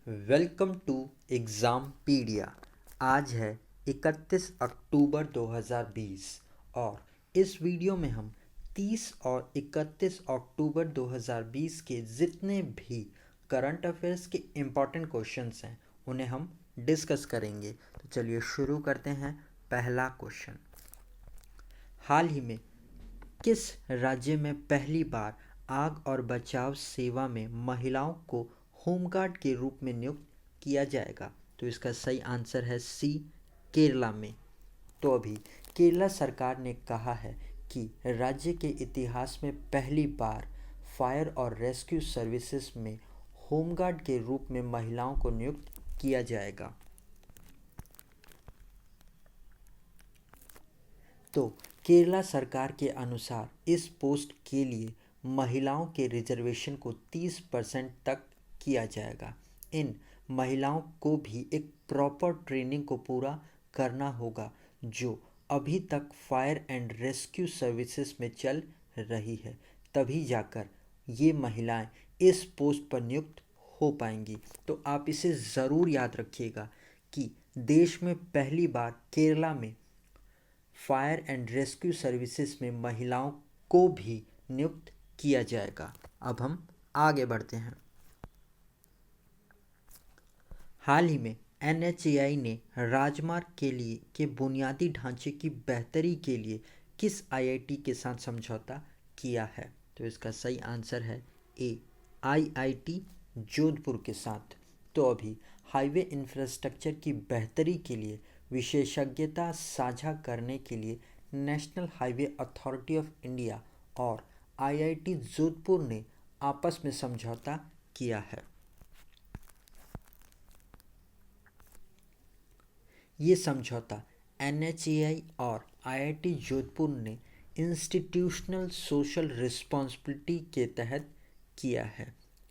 Welcome to exam पीडिया। आज है 31 अक्टूबर 2020 और इस वीडियो में हम 30 और 31 अक्टूबर 2020 के जितने भी करंट अफेयर्स के इम्पॉर्टेंट क्वेश्चंस हैं उन्हें हम डिस्कस करेंगे। तो चलिए शुरू करते हैं। पहला क्वेश्चन, हाल ही में किस राज्य में पहली बार आग और बचाव सेवा में महिलाओं को होमगार्ड के रूप में नियुक्त किया जाएगा? तो इसका सही आंसर है सी, केरला में। तो अभी केरला सरकार ने कहा है कि राज्य के इतिहास में पहली बार फायर और रेस्क्यू सर्विसेज में होमगार्ड के रूप में महिलाओं को नियुक्त किया जाएगा। तो केरला सरकार के अनुसार इस पोस्ट के लिए महिलाओं के रिजर्वेशन को 30% तक किया जाएगा। इन महिलाओं को भी एक प्रॉपर ट्रेनिंग को पूरा करना होगा जो अभी तक फायर एंड रेस्क्यू सर्विसेज में चल रही है, तभी जाकर ये महिलाएं इस पोस्ट पर नियुक्त हो पाएंगी। तो आप इसे ज़रूर याद रखिएगा कि देश में पहली बार केरला में फायर एंड रेस्क्यू सर्विसेज में महिलाओं को भी नियुक्त किया जाएगा। अब हम आगे बढ़ते हैं। हाल ही में NHAI ने राजमार्ग के बुनियादी ढांचे की बेहतरी के लिए किस IIT के साथ समझौता किया है? तो इसका सही आंसर है ए, IIT जोधपुर के साथ। तो अभी हाईवे इंफ्रास्ट्रक्चर की बेहतरी के लिए विशेषज्ञता साझा करने के लिए national highway authority of India और IIT जोधपुर ने आपस में समझौता किया है। ये समझौता NHAI और IIT जोधपुर ने इंस्टीट्यूशनल सोशल रिस्पॉन्सिबिलिटी के तहत किया है।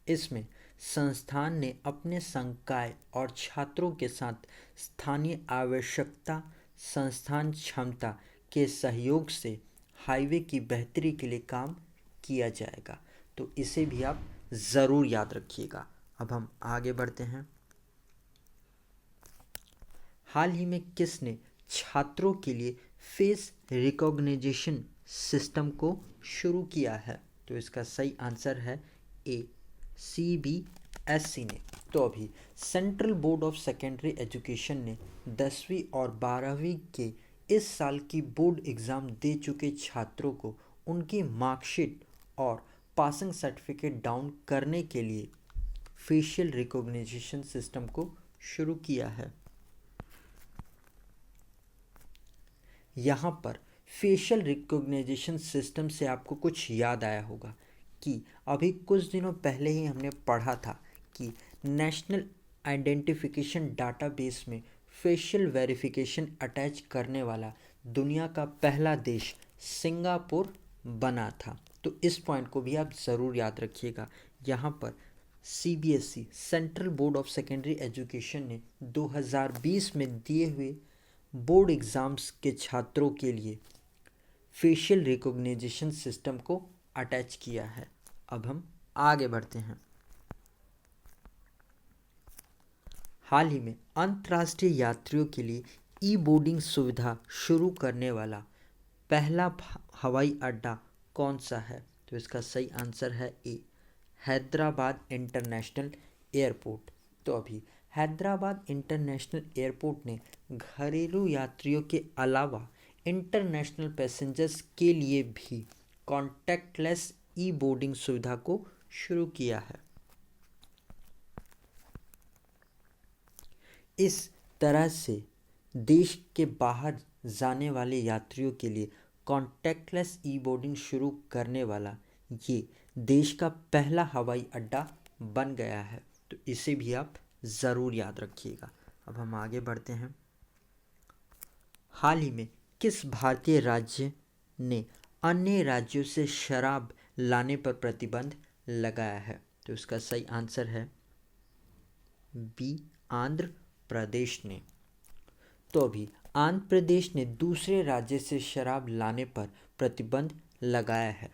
इसमें संस्थान ने अपने संकाय और छात्रों के साथ स्थानीय आवश्यकता, संस्थान क्षमता के सहयोग से हाईवे की बेहतरी के लिए काम किया जाएगा। तो इसे भी आप ज़रूर याद रखिएगा। अब हम आगे बढ़ते हैं। हाल ही में किसने छात्रों के लिए फेस रिकॉग्निशन सिस्टम को शुरू किया है? तो इसका सही आंसर है ए, CBSE ने। तो अभी central board of secondary education ने 10वीं और 12वीं के इस साल की बोर्ड एग्ज़ाम दे चुके छात्रों को उनकी मार्कशीट और पासिंग सर्टिफिकेट डाउन करने के लिए फेशियल रिकॉग्निशन सिस्टम को शुरू किया है। यहाँ पर फेशियल रिकॉग्निशन सिस्टम से आपको कुछ याद आया होगा कि अभी कुछ दिनों पहले ही हमने पढ़ा था कि नेशनल आइडेंटिफिकेशन डाटाबेस में फेशियल वेरिफिकेशन अटैच करने वाला दुनिया का पहला देश सिंगापुर बना था। तो इस पॉइंट को भी आप ज़रूर याद रखिएगा। यहाँ पर CBSE central board of secondary education ने 2020 में दिए हुए बोर्ड एग्ज़ाम्स के छात्रों के लिए फेशियल रिकॉग्निशन सिस्टम को अटैच किया है। अब हम आगे बढ़ते हैं। हाल ही में अंतर्राष्ट्रीय यात्रियों के लिए ई-बोर्डिंग सुविधा शुरू करने वाला पहला हवाई अड्डा कौन सा है? तो इसका सही आंसर है ए, हैदराबाद इंटरनेशनल एयरपोर्ट। तो अभी हैदराबाद इंटरनेशनल एयरपोर्ट ने घरेलू यात्रियों के अलावा इंटरनेशनल पैसेंजर्स के लिए भी कॉन्टैक्टलेस ई बोर्डिंग सुविधा को शुरू किया है। इस तरह से देश के बाहर जाने वाले यात्रियों के लिए कॉन्टैक्टलेस ई बोर्डिंग शुरू करने वाला ये देश का पहला हवाई अड्डा बन गया है। तो इसे भी आप ज़रूर याद रखिएगा। अब हम आगे बढ़ते हैं। हाल ही में किस भारतीय राज्य ने अन्य राज्यों से शराब लाने पर प्रतिबंध लगाया है? तो इसका सही आंसर है बी, आंध्र प्रदेश ने। तो अभी आंध्र प्रदेश ने दूसरे राज्य से शराब लाने पर प्रतिबंध लगाया है।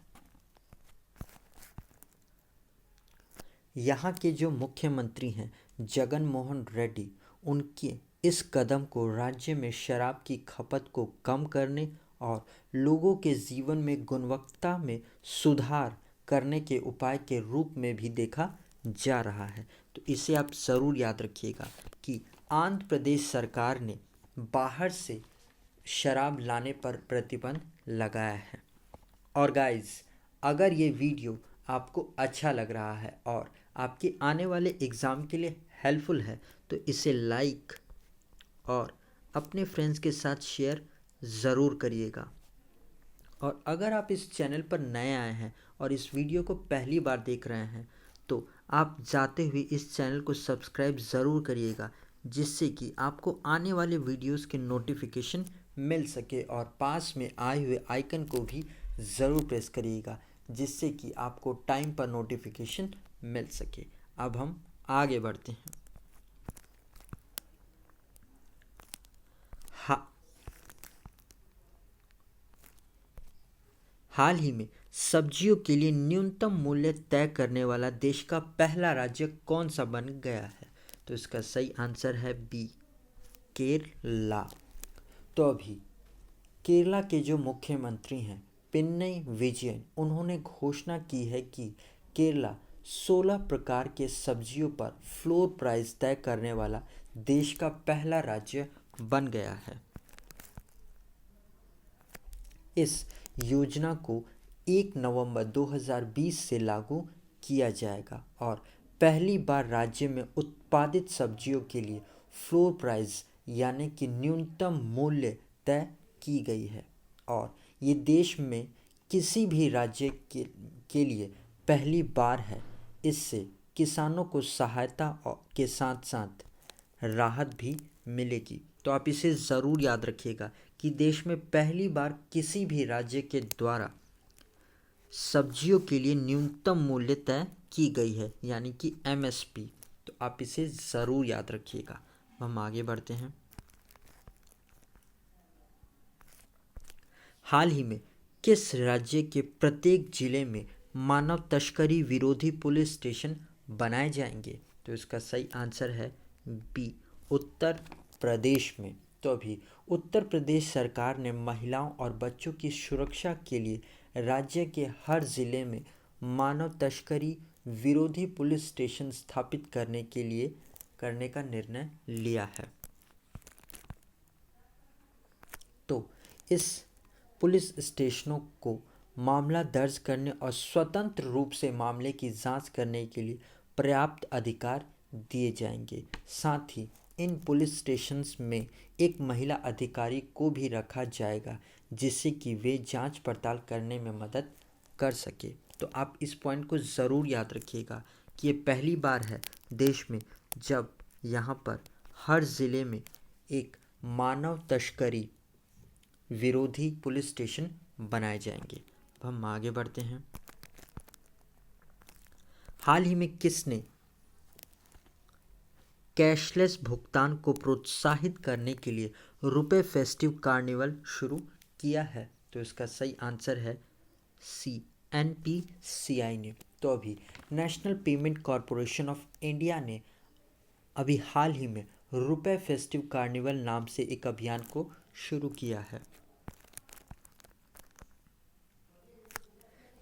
यहाँ के जो मुख्यमंत्री हैं जगन मोहन रेड्डी, उनके इस कदम को राज्य में शराब की खपत को कम करने और लोगों के जीवन में गुणवत्ता में सुधार करने के उपाय के रूप में भी देखा जा रहा है। तो इसे आप ज़रूर याद रखिएगा कि आंध्र प्रदेश सरकार ने बाहर से शराब लाने पर प्रतिबंध लगाया है। और गाइस, अगर ये वीडियो आपको अच्छा लग रहा है और आपके आने वाले एग्ज़ाम के लिए हेल्पफुल है तो इसे लाइक और अपने फ्रेंड्स के साथ शेयर ज़रूर करिएगा। और अगर आप इस चैनल पर नए आए हैं और इस वीडियो को पहली बार देख रहे हैं तो आप जाते हुए इस चैनल को सब्सक्राइब ज़रूर करिएगा, जिससे कि आपको आने वाले वीडियोस के नोटिफिकेशन मिल सके, और पास में आए हुए आइकन को भी ज़रूर प्रेस करिएगा, जिससे कि आपको टाइम पर नोटिफिकेशन मिल सके। अब हम आगे बढ़ते हैं। हाल ही में सब्जियों के लिए न्यूनतम मूल्य तय करने वाला देश का पहला राज्य कौन सा बन गया है? तो इसका सही आंसर है बी, केरला। तो अभी केरला के जो मुख्यमंत्री हैं पिनई विजयन, उन्होंने घोषणा की है कि केरला 16 प्रकार के सब्जियों पर फ्लोर प्राइस तय करने वाला देश का पहला राज्य बन गया है। इस योजना को 1 नवंबर 2020 से लागू किया जाएगा और पहली बार राज्य में उत्पादित सब्जियों के लिए फ्लोर प्राइस यानी कि न्यूनतम मूल्य तय की गई है। और ये देश में किसी भी राज्य के लिए पहली बार है। इससे किसानों को सहायता के साथ साथ राहत भी मिलेगी। तो आप इसे ज़रूर याद रखिएगा कि देश में पहली बार किसी भी राज्य के द्वारा सब्जियों के लिए न्यूनतम मूल्य तय की गई है, यानी कि एमएसपी। तो आप इसे ज़रूर याद रखिएगा। हम आगे बढ़ते हैं। हाल ही में किस राज्य के प्रत्येक जिले में मानव तस्करी विरोधी पुलिस स्टेशन बनाए जाएंगे? तो इसका सही आंसर है बी, उत्तर प्रदेश में। तो अभी उत्तर प्रदेश सरकार ने महिलाओं और बच्चों की सुरक्षा के लिए राज्य के हर ज़िले में मानव तस्करी विरोधी पुलिस स्टेशन स्थापित करने का निर्णय लिया है। तो इस पुलिस स्टेशनों को मामला दर्ज करने और स्वतंत्र रूप से मामले की जांच करने के लिए पर्याप्त अधिकार दिए जाएंगे। साथ ही इन पुलिस स्टेशंस में एक महिला अधिकारी को भी रखा जाएगा, जिससे कि वे जांच पड़ताल करने में मदद कर सके। तो आप इस पॉइंट को ज़रूर याद रखिएगा कि ये पहली बार है देश में जब यहाँ पर हर ज़िले में एक मानव तस्करी विरोधी पुलिस स्टेशन बनाए जाएंगे। अब हम आगे बढ़ते हैं। हाल ही में किसने कैशलेस भुगतान को प्रोत्साहित करने के लिए रुपए फेस्टिव कार्निवल शुरू किया है? तो इसका सही आंसर है सी, एनपीसीआई ने। तो अभी national payment corporation of India ने अभी हाल ही में रुपए फेस्टिव कार्निवल नाम से एक अभियान को शुरू किया है।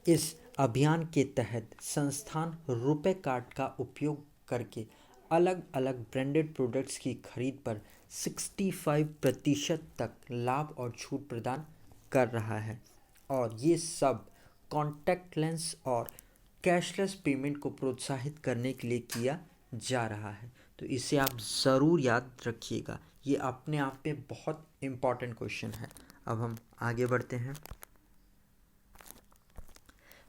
इस अभियान के तहत संस्थान रुपए कार्ड का उपयोग करके अलग अलग ब्रांडेड प्रोडक्ट्स की खरीद पर 65% तक लाभ और छूट प्रदान कर रहा है। और ये सब कॉन्टैक्टलेस और कैशलेस पेमेंट को प्रोत्साहित करने के लिए किया जा रहा है। तो इसे आप ज़रूर याद रखिएगा, ये अपने आप में बहुत इम्पॉर्टेंट क्वेश्चन है। अब हम आगे बढ़ते हैं।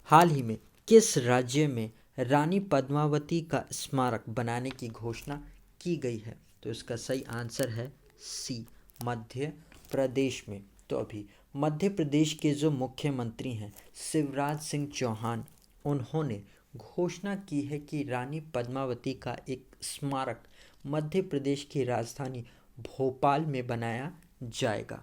हाल ही में किस राज्य में रानी पद्मावती का स्मारक बनाने की घोषणा की गई है? तो इसका सही आंसर है सी, मध्य प्रदेश में। तो अभी मध्य प्रदेश के जो मुख्यमंत्री हैं शिवराज सिंह चौहान, उन्होंने घोषणा की है कि रानी पद्मावती का एक स्मारक मध्य प्रदेश की राजधानी भोपाल में बनाया जाएगा।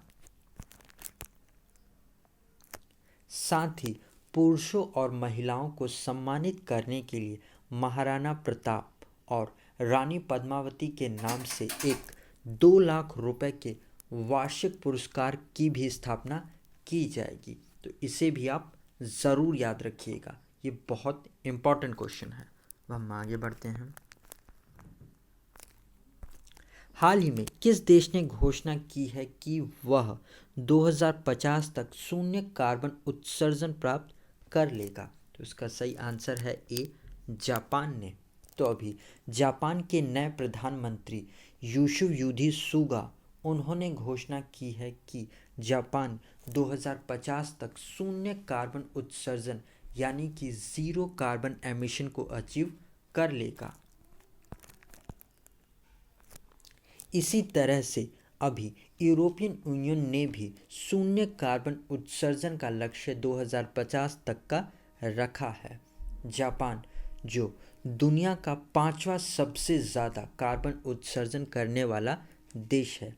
साथ ही पुरुषों और महिलाओं को सम्मानित करने के लिए महाराणा प्रताप और रानी पद्मावती के नाम से एक 2 लाख रुपए के वार्षिक पुरस्कार की भी स्थापना की जाएगी। तो इसे भी आप ज़रूर याद रखिएगा, ये बहुत इम्पॉर्टेंट क्वेश्चन है। अब हम आगे बढ़ते हैं। हाल ही में किस देश ने घोषणा की है कि वह 2050 तक शून्य कार्बन उत्सर्जन प्राप्त कर लेगा? तो इसका सही आंसर है ए, जापान ने। तो अभी जापान के नए प्रधानमंत्री योशिहिदे सुगा, उन्होंने घोषणा की है कि जापान 2050 तक शून्य कार्बन उत्सर्जन यानी कि ज़ीरो कार्बन एमिशन को अचीव कर लेगा। इसी तरह से अभी यूरोपियन यूनियन ने भी शून्य कार्बन उत्सर्जन का लक्ष्य 2050 तक का रखा है। जापान, जो दुनिया का 5वां सबसे ज़्यादा कार्बन उत्सर्जन करने वाला देश है,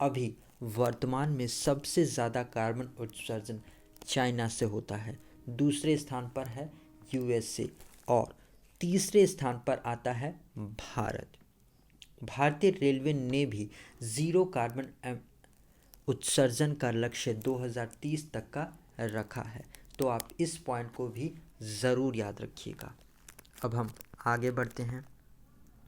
अभी वर्तमान में सबसे ज़्यादा कार्बन उत्सर्जन चाइना से होता है। दूसरे स्थान पर है यूएसए और तीसरे स्थान पर आता है भारत। भारतीय रेलवे ने भी ज़ीरो कार्बन उत्सर्जन का लक्ष्य 2030 तक का रखा है। तो आप इस पॉइंट को भी ज़रूर याद रखिएगा। अब हम आगे बढ़ते हैं।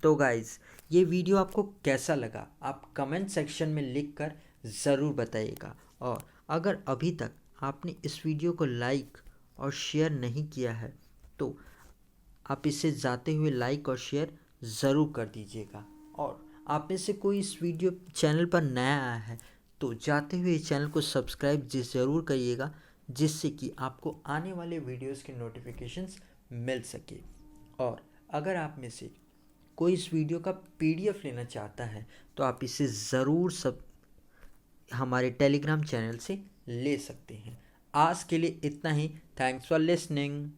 तो गाइज़, ये वीडियो आपको कैसा लगा आप कमेंट सेक्शन में लिखकर ज़रूर बताइएगा। और अगर अभी तक आपने इस वीडियो को लाइक और शेयर नहीं किया है तो आप इसे जाते हुए लाइक और शेयर ज़रूर कर दीजिएगा। और आप में से कोई इस वीडियो चैनल पर नया आया है तो जाते हुए इस चैनल को सब्सक्राइब ज़रूर करिएगा, जिससे कि आपको आने वाले वीडियोस के नोटिफिकेशंस मिल सके। और अगर आप में से कोई इस वीडियो का PDF लेना चाहता है तो आप इसे ज़रूर हमारे टेलीग्राम चैनल से ले सकते हैं। आज के लिए इतना ही। Thanks for listening.